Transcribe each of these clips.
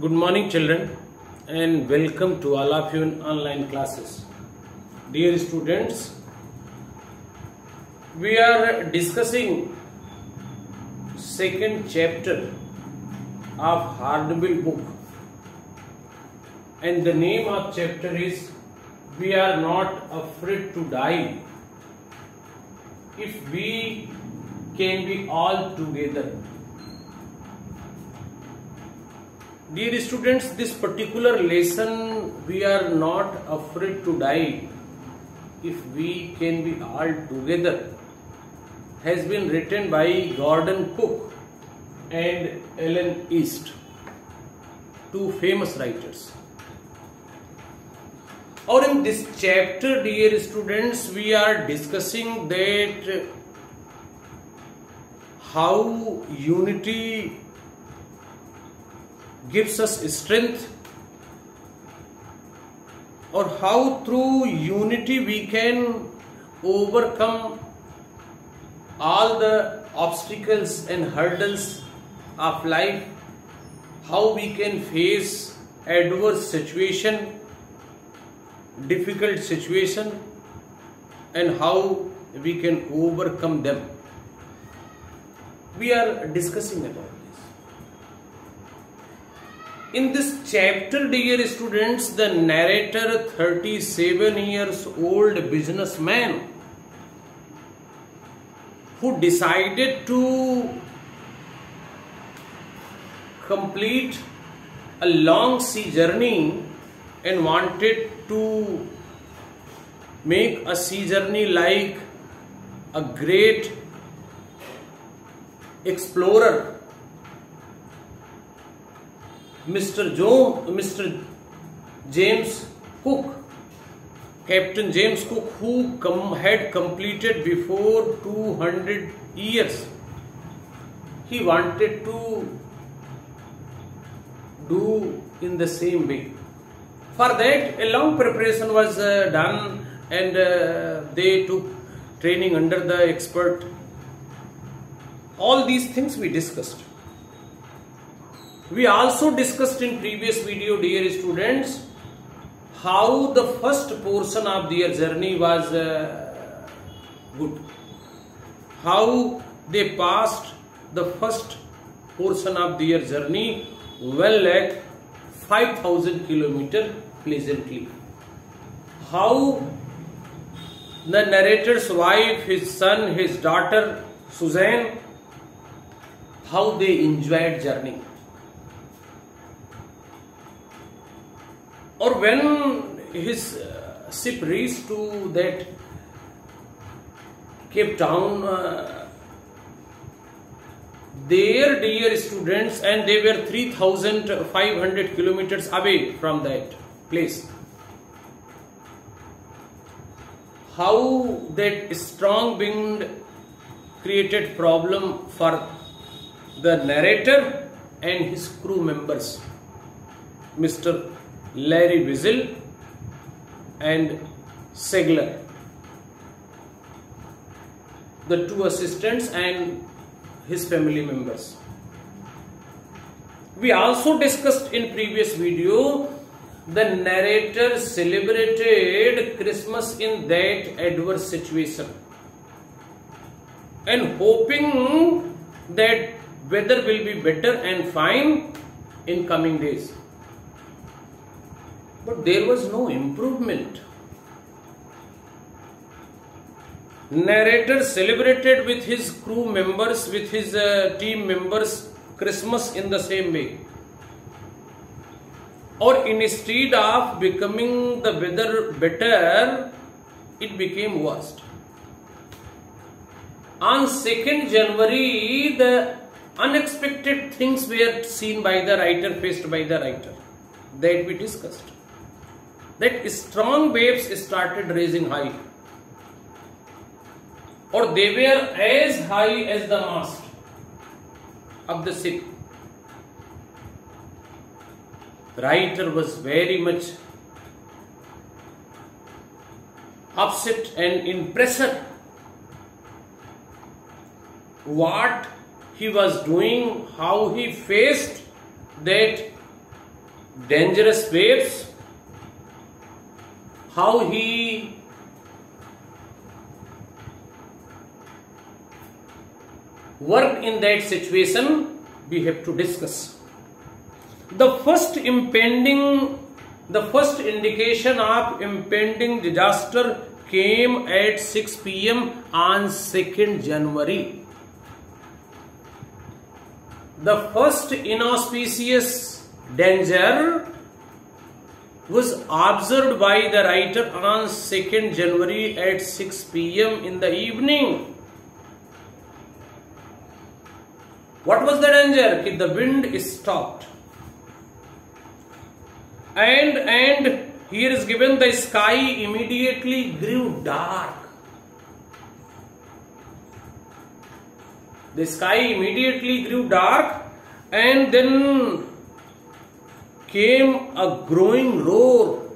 Good morning children and welcome to all of you in online classes. Dear students, we are discussing second chapter of Hornbill book, and the name of chapter is We Are Not Afraid to Die If We Can Be All Together. Dear students, this particular lesson, we are not afraid to die if we can be all together, has been written by Gordon Cook and Ellen East, two famous writers. Or in this chapter, dear students, we are discussing that how unity gives us strength, or how through unity we can overcome all the obstacles and hurdles of life, how we can face adverse situation, difficult situation, and how we can overcome them. We are discussing about. In this chapter, dear students, the narrator, 37 years old businessman who decided to complete a long sea journey and wanted to make a sea journey like a great explorer, Mr. James Cook, Captain James Cook, who had completed before 200 years. He wanted to do in the same way. For that, a long preparation was done, and they took training under the expert. All these things we discussed. We also discussed in previous video, dear students, how the first portion of their journey was good. How they passed the first portion of their journey well at 5,000 kilometers pleasantly. How the narrator's wife, his son, his daughter Suzanne, how they enjoyed journey. Or when his ship reached to that Cape Town, there, dear students, and they were 3,500 kilometers away from that place. How that strong wind created problem for the narrator and his crew members, Mr. Larry Wiesel and Segler, the two assistants and his family members. We also discussed in previous video, the narrator celebrated Christmas in that adverse situation and hoping that weather will be better and fine in coming days. But there was no improvement. Narrator celebrated with his crew members, with his team members, Christmas in the same way. Or instead of becoming the weather better, it became worse. On 2nd January, the unexpected things were seen by the writer, faced by the writer, that we discussed. That strong waves started raising high, or they were as high as the mast of the ship. Writer was very much upset and in pressure. What he was doing, how he faced that dangerous waves, how he worked in that situation, we have to discuss. The first indication of impending disaster came at 6 p.m. on 2nd January. The first inauspicious danger was observed by the writer on 2nd January at 6 p.m. in the evening. What was the danger? The wind stopped. And here is given, the sky immediately grew dark. The sky immediately grew dark, and then came a growing roar,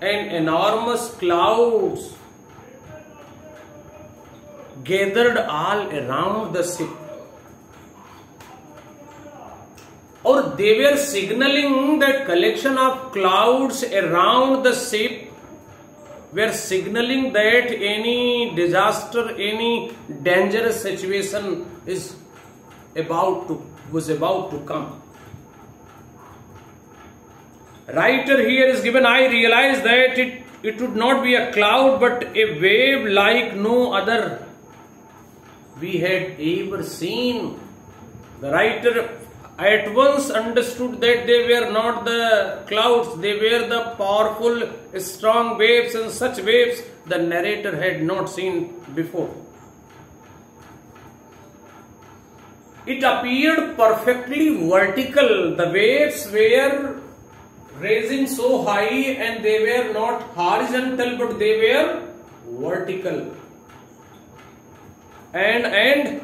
and enormous clouds gathered all around the ship. Or they were signaling that collection of clouds around the ship were signaling that any disaster, any dangerous situation was about to come. Writer here is given, I realized that it would not be a cloud but a wave like no other we had ever seen. The writer at once understood that they were not the clouds, they were the powerful, strong waves, and such waves the narrator had not seen before. It appeared perfectly vertical. The waves were rising so high and they were not horizontal but they were vertical. And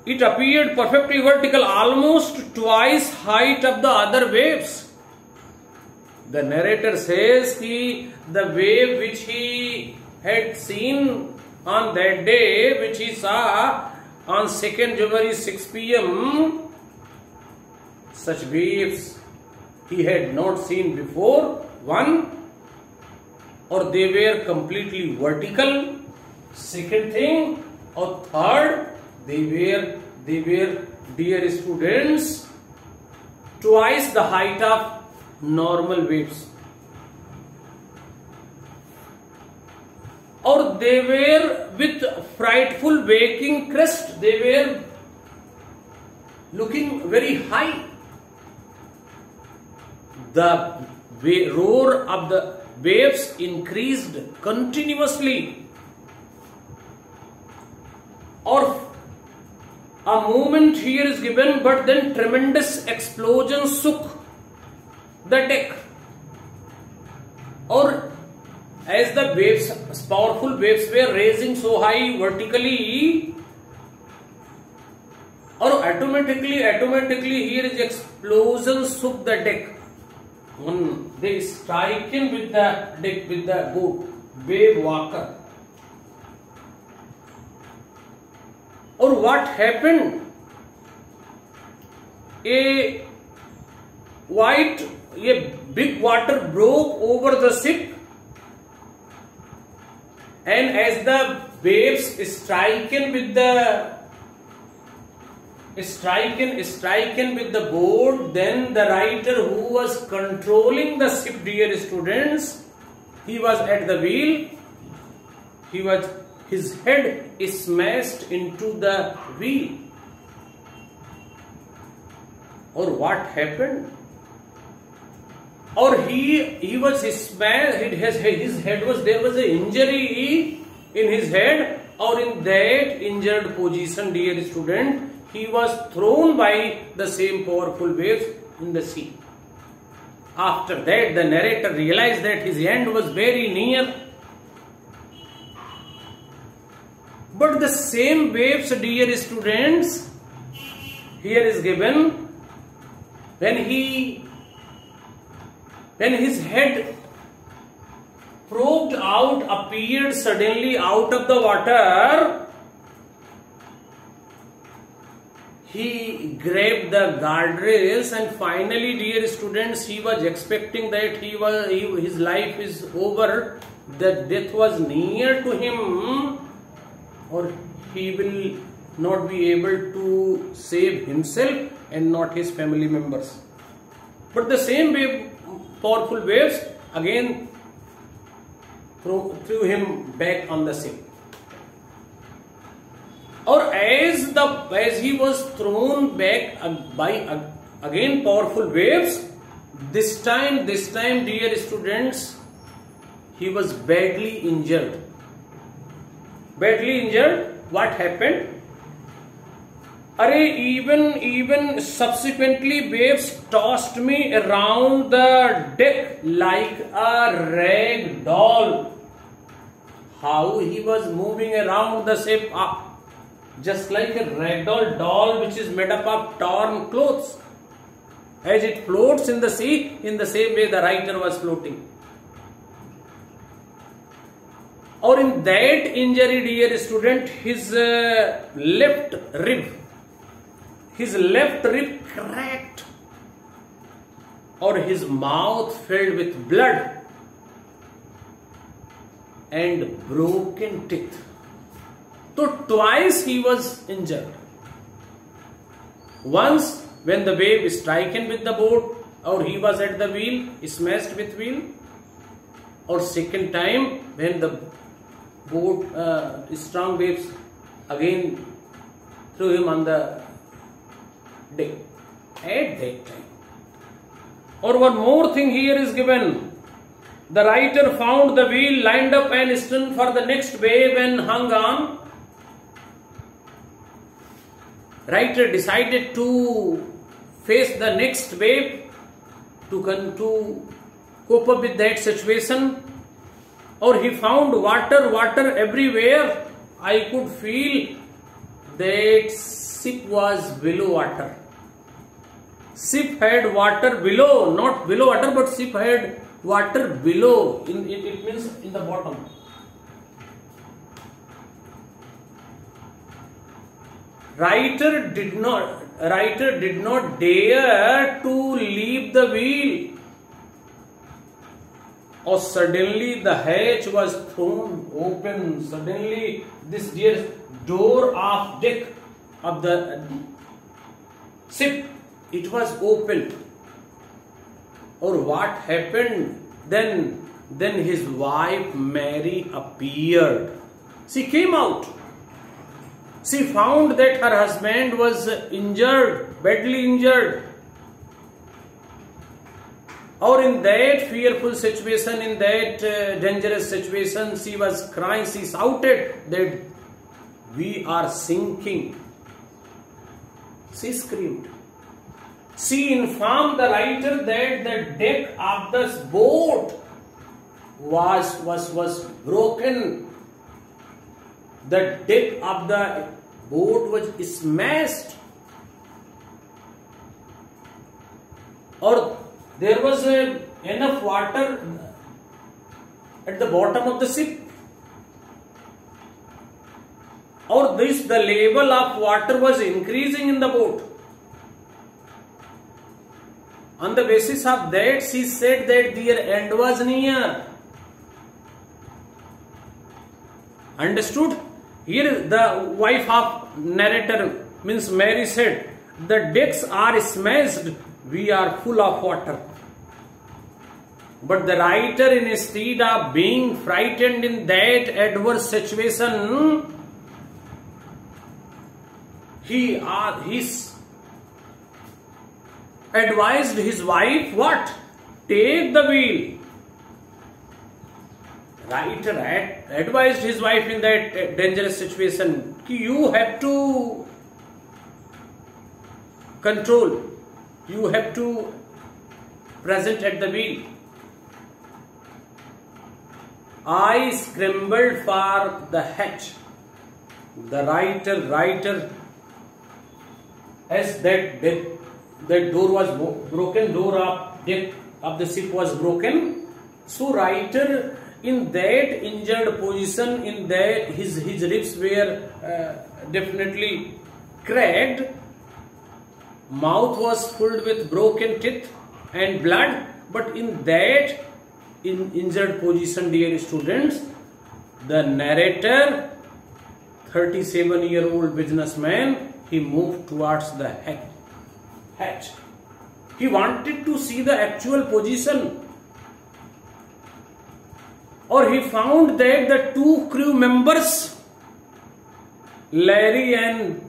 it appeared perfectly vertical, almost twice height of the other waves. The narrator says the wave which he had seen on that day, which he saw on 2nd January 6 p.m, such waves he had not seen before. One, or they were completely vertical. Second thing, or third, they were, dear students, twice the height of normal waves. Or they were with frightful waking crest. They were looking very high. The roar of the waves increased continuously. Or a movement here is given, but then tremendous explosion shook the deck. Or as the waves, powerful waves were rising so high vertically, or automatically here is explosion shook the deck. When they strike in with the deck, with the boat, wave walker. Or what happened? A big water broke over the ship, and as the waves striking with the boat, then the writer who was controlling the ship, dear students, he was at the wheel. His head is smashed into the wheel. Or what happened? Or he was smashed. His head was, there was an injury in his head, or in that injured position, dear student, he was thrown by the same powerful waves in the sea. After that, the narrator realized that his end was very near. But the same waves, dear students, here is given, when his head probed out, appeared suddenly out of the water, he grabbed the guardrails, and finally, dear students, he was expecting that his life is over, that death was near to him, or he will not be able to save himself and not his family members. But the same wave, powerful waves again threw him back on the ship. Or as he was thrown back by again powerful waves, this time, dear students, he was badly injured. Badly injured. What happened? Even subsequently waves tossed me around the deck like a rag doll. How he was moving around the ship, just like a ragdoll doll which is made up of torn clothes. As it floats in the sea, in the same way the writer was floating. Or in that injury, dear student, his left rib cracked, or his mouth filled with blood and broken teeth. So twice he was injured. Once when the wave stricken with the boat, or he was at the wheel, smashed with wheel. Or second time when the boat, strong waves again threw him on the deck at that time. Or one more thing here is given. The writer found the wheel lined up and stood for the next wave and hung on. Writer decided to face the next wave to cope up with that situation. Or he found water everywhere. I could feel that ship was below water. Ship had water below, not below water, but ship had water below. It means in the bottom. Writer did not dare to leave the wheel. Or suddenly the hatch was thrown open. Suddenly this dear door of deck of the ship, it was open. Or what happened? Then his wife Mary appeared. She came out. She found that her husband was injured, badly injured. Or in that fearful situation, in that dangerous situation, she was crying, she shouted that we are sinking. She screamed. She informed the writer that the deck of the boat was broken. The deck of the boat was smashed. Or there was enough water at the bottom of the ship. Or the level of water was increasing in the boat. On the basis of that, she said that their end was near. Understood? Here the wife of narrator, means Mary, said, the decks are smashed, we are full of water. But the writer, instead of being frightened in that adverse situation, he advised his wife, what? Take the wheel. Writer advised his wife in that dangerous situation, you have to control, you have to present at the wheel. I scrambled for the hatch. The writer, as that door was broken, door of deck of the ship was broken. So writer, in that injured position, in that his ribs were definitely cracked. mouth was filled with broken teeth and blood, but in that injured position, dear students, the narrator, 37-year-old businessman, he moved towards the hatch. He wanted to see the actual position, or he found that the two crew members, Larry and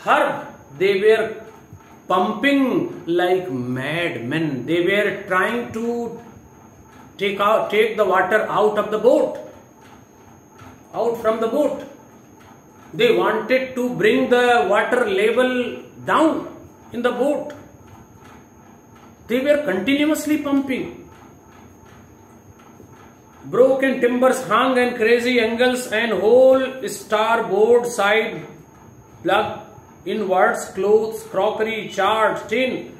Herb, they were pumping like madmen. They were trying to take the water out of the boat, out from the boat. They wanted to bring the water level down in the boat. They were continuously pumping. Broken timbers hung and crazy angles, and whole starboard side plug inwards, clothes, crockery, charred tin,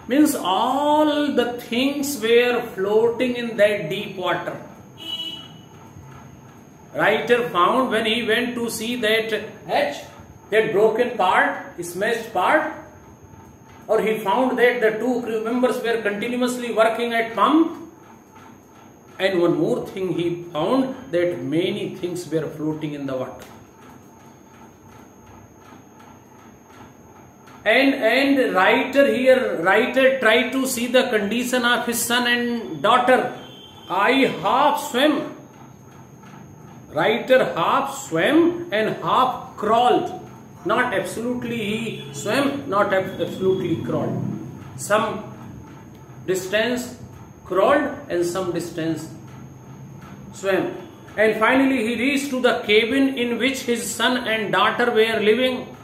means all the things were floating in that deep water. Writer found when he went to see that hatch, that broken part, smashed part, or he found that the two crew members were continuously working at pump. And one more thing he found, that many things were floating in the water. And writer tried to see the condition of his son and daughter. I half swam. Writer half swam and half crawled. Not absolutely he swam, not absolutely crawled. Some distance crawled and some distance swam. And finally he reached to the cabin in which his son and daughter were living.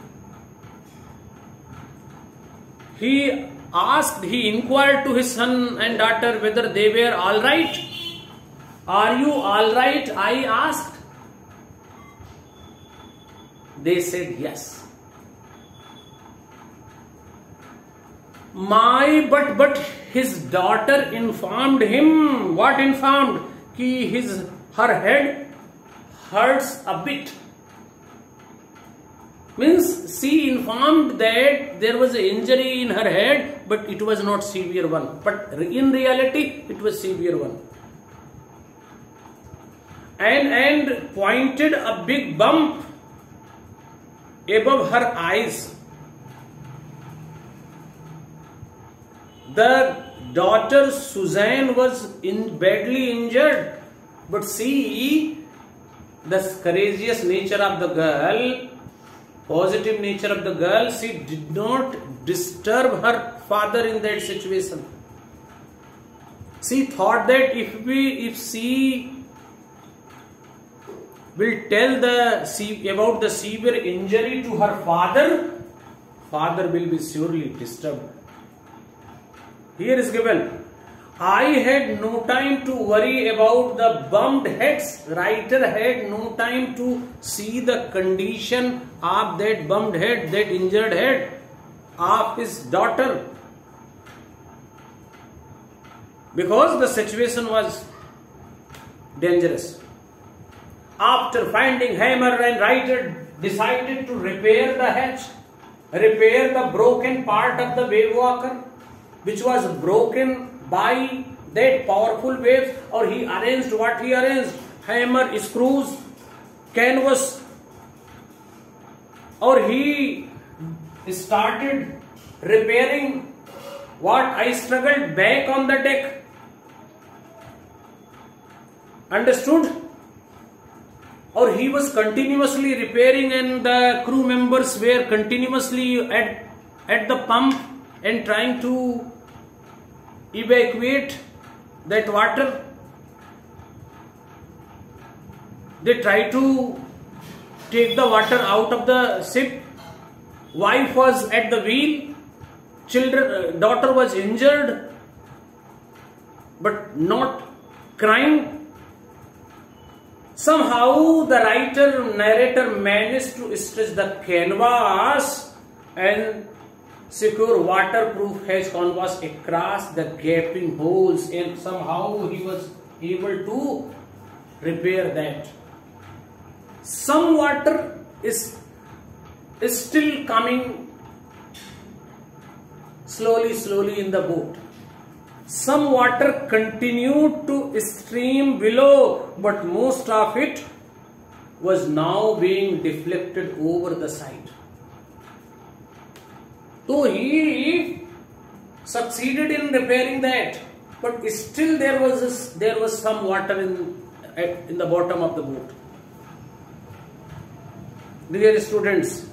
He inquired to his son and daughter whether they were all right. Are you all right? I asked. They said yes. But his daughter informed him. What informed? Her head hurts a bit. Means she informed that there was an injury in her head, but it was not severe one. But in reality, it was severe one. And pointed a big bump above her eyes. The daughter Suzanne was badly injured, but see the courageous nature of the girl, positive nature of the girl, she did not disturb her father in that situation. She thought that if she will tell about the severe injury to her father will be surely disturbed. Here is given, I had no time to worry about the bumped heads. Writer had no time to see the condition of that bumped head, that injured head of his daughter, because the situation was dangerous. After finding hammer, and writer decided to repair the hatch, repair the broken part of the wave walker, which was broken by that powerful waves. Or he arranged what he arranged: hammer, screws, canvas. Or he started repairing what I struggled back on the deck. Understood? Or he was continuously repairing, and the crew members were continuously at the pump and trying to evacuate that water. They tried to take the water out of the ship. Wife was at the wheel. Daughter was injured, but not crying. Somehow the narrator managed to stretch the canvas and secure waterproof hatch canvas across the gaping holes, and somehow he was able to repair that. Some water is still coming slowly in the boat. Some water continued to stream below, but most of it was now being deflected over the side. So he succeeded in repairing that, but still there was some water in the bottom of the boat. Dear students,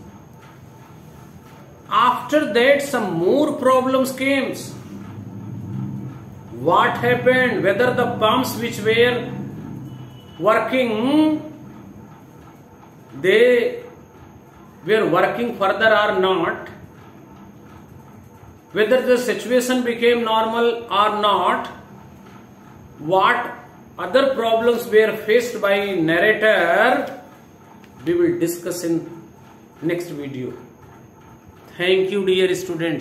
after that some more problems came. What happened? Whether the pumps which were working, they were working further or not, whether the situation became normal or not, what other problems were faced by narrator, we will discuss in next video. Thank you, dear students.